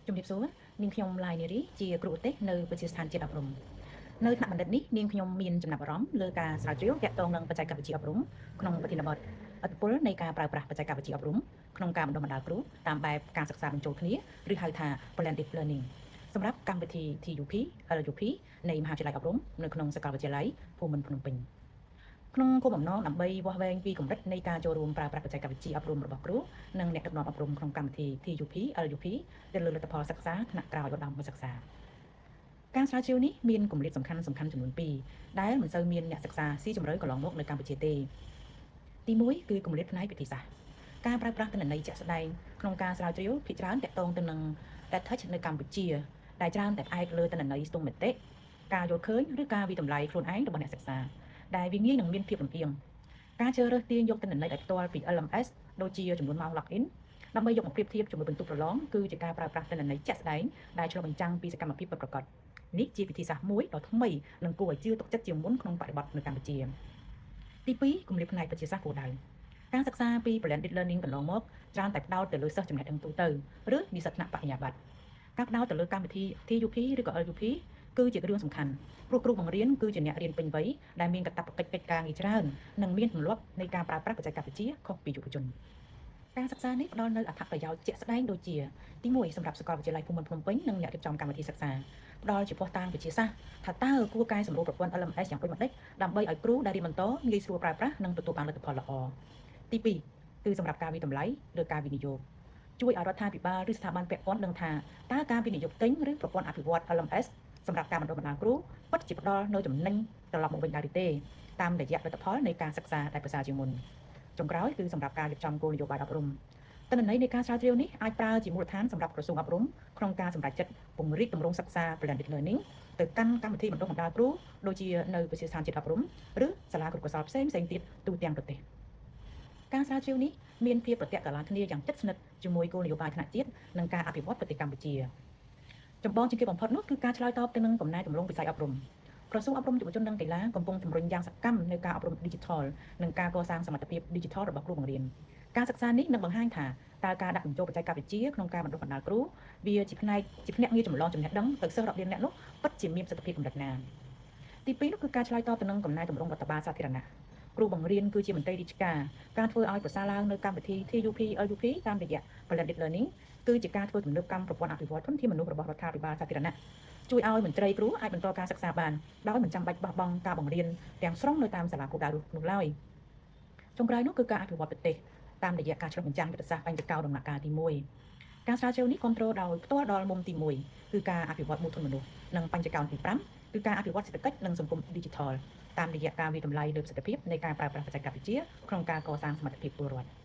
ជំរាបសួរនាងខ្ញុំឡាយនារីជាគ្រូឧទ្ទេសនៅវិទ្យាស្ថានជាតិអប់រំនៅថ្នាក់បណ្ឌិតនេះនាងខ្ញុំមានចំណាប់អារម្មណ៍លើការស្រាវជ្រាវទាក់ទងនឹងបច្ចេកវិទ្យាអប់រំក្នុងប្រធានបទឥទ្ធិពលនៃការប្រើប្រាស់បច្ចេកវិទ្យាអប់រំក្នុងការបណ្ដុះបណ្ដាលគ្រូតាមបែបការសិក្សាបញ្ចូលគ្នាឬហៅថា blended learning សម្រាប់កម្មវិធី TUP LUP នៃមហាវិទ្យាល័យអប់រំនៅក្នុងសាកលវិទ្យាល័យភូមិន្ទភ្នំពេញក្នុងគោលបំណងដើម្បីវាស់វែងពីកម្រិតនៃការចូលរួមប្រើប្រាស់បច្ចេកវិទ្យាអប់រំរបស់គ្រូនិងអ្នកដឹកនាំអប់រំក្នុងកម្មវិធី TUP LUP ទៅលើលទ្ធផលសិក្សាថ្នាក់ក្រោយឧត្តមសិក្សាការស្រាវជ្រាវនេះមានគម្លាតសំខាន់ចំនួន2ដែលមិនសូវមានអ្នកសិក្សាស៊ីជម្រៅកន្លងមកនៅកម្ពុជាទេទី1គឺគម្លាតផ្នែកវិទ្យាសាស្ត្រការប្រើប្រាស់ទិន្នន័យជាក់ស្ដែងក្នុងការស្រាវជ្រាវភាគច្រើនទាក់ទងទៅនឹង data touch នៅកម្ពុជាដែលច្រើនតែផ្អែកលើទិន្នន័យស្ទង់មតិការយល់ឃើញឬការវិតម្លៃខ្លួនឯងរបស់អ្នកសិក្សាដែលវាងាយនឹងមានភាពលំអៀងការជ្រើសរើសទាញយកទិន្នន័យដោយផ្ទាល់ពី LMS ដូចជាចំនួនម៉ោង login ដើម្បីយកមកប្រៀបធៀបជាមួយបន្ទុកប្រឡងគឺជាការប្រើប្រាស់ទិន្នន័យជាក់ស្ដែងដែលឆ្លុះបញ្ចាំងពីសកម្មភាពពិតប្រាកដនេះជាវិធីសាស្ត្រមួយដ៏ថ្មីនិងគួរឲ្យជឿទុកចិត្តជាងមុនក្នុងបរិបទនៅកម្ពុជាទី2គម្លាតផ្នែកវិទ្យាសាស្ត្រគោលដៅការសិក្សាពី blended learning កន្លងមកច្រើនតែផ្ដោតទៅលើសិស្សចំណេះដឹងទូទៅឬនិស្សិតថ្នាក់បរិញ្ញាបត្រការផ្ដោតទៅលើកម្មវិធី TUP ឬក៏ LUP គឺជារឿងសំខាន់ព្រោះគ្រូបង្រៀនគឺជាអ្នករៀនពេញវ័យដែលមានកាតព្វកិច្ចកិច្ចការងារច្រើននិងមានទម្លាប់នៃការប្រើប្រាស់បច្ចេកវិទ្យាខុសពីយុវជនការសិក្សានេះផ្ដល់នូវអត្ថប្រយោជន៍ជាក់ស្ដែងដូចជាទី1សម្រាប់សាកលវិទ្យាល័យភូមិន្ទភ្នំពេញនិងអ្នករៀបចំកម្មវិធីសិក្សាផ្ដល់ជាភស្តុតាងវិទ្យាសាស្ត្រថាតើគួរកែសម្រួលប្រព័ន្ធ LMS យ៉ាងដូចម្តេចដើម្បីឲ្យគ្រូដែលរៀនបន្តងាយស្រួលប្រើប្រាស់និងទទួលបានលទ្ធផលល្អទី2គឺសម្រាប់ការវិតម្លៃឬការវិនិយោគជួយឲ្យរដ្ឋាភិបាលឬស្ថាប័នពាក់ព័ន្ធដឹងថាតើការវិនិយោគទិញឬប្រព័ន្ធអភិវឌ្ឍ LMS សម្រាប់ការបណ្ដុះបណ្ដាលគ្រូពិតជាផ្ដល់នូវចំណេញត្រឡប់មកវិញដែរឬទេតាមរយៈលទ្ធផលនៃការសិក្សាដែលប្រសើរជាងមុនចុងក្រោយគឺសម្រាប់ការរៀបចំគោលនយោបាយអប់រំទិន្នន័យនៃការស្រាវជ្រាវនេះអាចប្រើជាមូលដ្ឋានសម្រាប់ក្រសួងអប់រំក្នុងការសម្រេចចិត្តពង្រីកទម្រង់សិក្សា blended learning ទៅកាន់កម្មវិធីបណ្ដុះបណ្ដាលគ្រូដូចជានៅវិទ្យាស្ថានជាតិអប់រំឬសាលាគរុកោសល្យផ្សេងទៀតទូទាំងប្រទេសការស្រាវជ្រាវនេះមានភាពប្រតិបត្តិការគ្នាយ៉ាងជិតស្និទ្ធជាមួយគោលនយោបាយថ្នាក់ជាតិនិងការអភិវឌ្ឍប្រទេសកម្ពុជាចម្បងជាងគេបំផុតនោះគឺការឆ្លើយតបទៅនឹងកំណែទម្រង់វិស័យអប់រំក្រសួងអប់រំយុវជននិងកីឡាកំពុងជំរុញយ៉ាងសកម្មនៅការអប់រំ Digital និងការកសាងសមត្ថភាព Digital របស់គ្រូបង្រៀនការសិក្សានេះនឹងបង្ហាញថាតើការដាក់បញ្ចូលបច្ចេកវិទ្យាក្នុងការបណ្ដុះបណ្ដាលគ្រូវាជាភ្នាក់ងារចម្លងចំណេះដឹងទៅសិស្សរាប់លានអ្នកនោះពិតជាមានប្រសិទ្ធភាពកម្រិតណាទី2នោះគឺការឆ្លើយតបទៅនឹងកំណែទម្រង់រដ្ឋបាលសាធារណៈគ្រូបង្រៀនគឺជាមន្ត្រីរាជការការធ្វើឲ្យប្រសើរឡើងនៅកម្មវិធី TUP LUP តាមរយៈ blended learning គឺជាការធ្វើទំនើបកម្មប្រព័ន្ធអភិវឌ្ឍធនធានមនុស្សរបស់រដ្ឋាភិបាលសាធារណៈជួយឲ្យមន្ត្រីគ្រូអាចបន្តការសិក្សាបានដោយមិនចាំបាច់បោះបង់ការបង្រៀនទាំងស្រុងនៅតាមសាលាគោលដៅនោះឡើយចុងក្រោយនោះគឺការអភិវឌ្ឍប្រទេសតាមរយៈការឆ្លុះបញ្ចាំងយុទ្ធសាស្ត្របញ្ចកោដំណាក់កាលទី1ការស្រាវជ្រាវនេះគ្រប់គ្រងដោយផ្ទាល់ដល់មុំទី1គឺការអភិវឌ្ឍមូលធនមនុស្សនិងបញ្ចកោទី5គឺការអភិវឌ្ឍសេដ្ឋកិច្ចនិងសង្គម Digital តាមរយៈការវិតម្លៃលើប្រសិទ្ធភាពនៃការប្រើប្រាស់បច្ចេកវិទ្យាក្នុងការកសាងសមត្ថភាពពលរដ្ឋ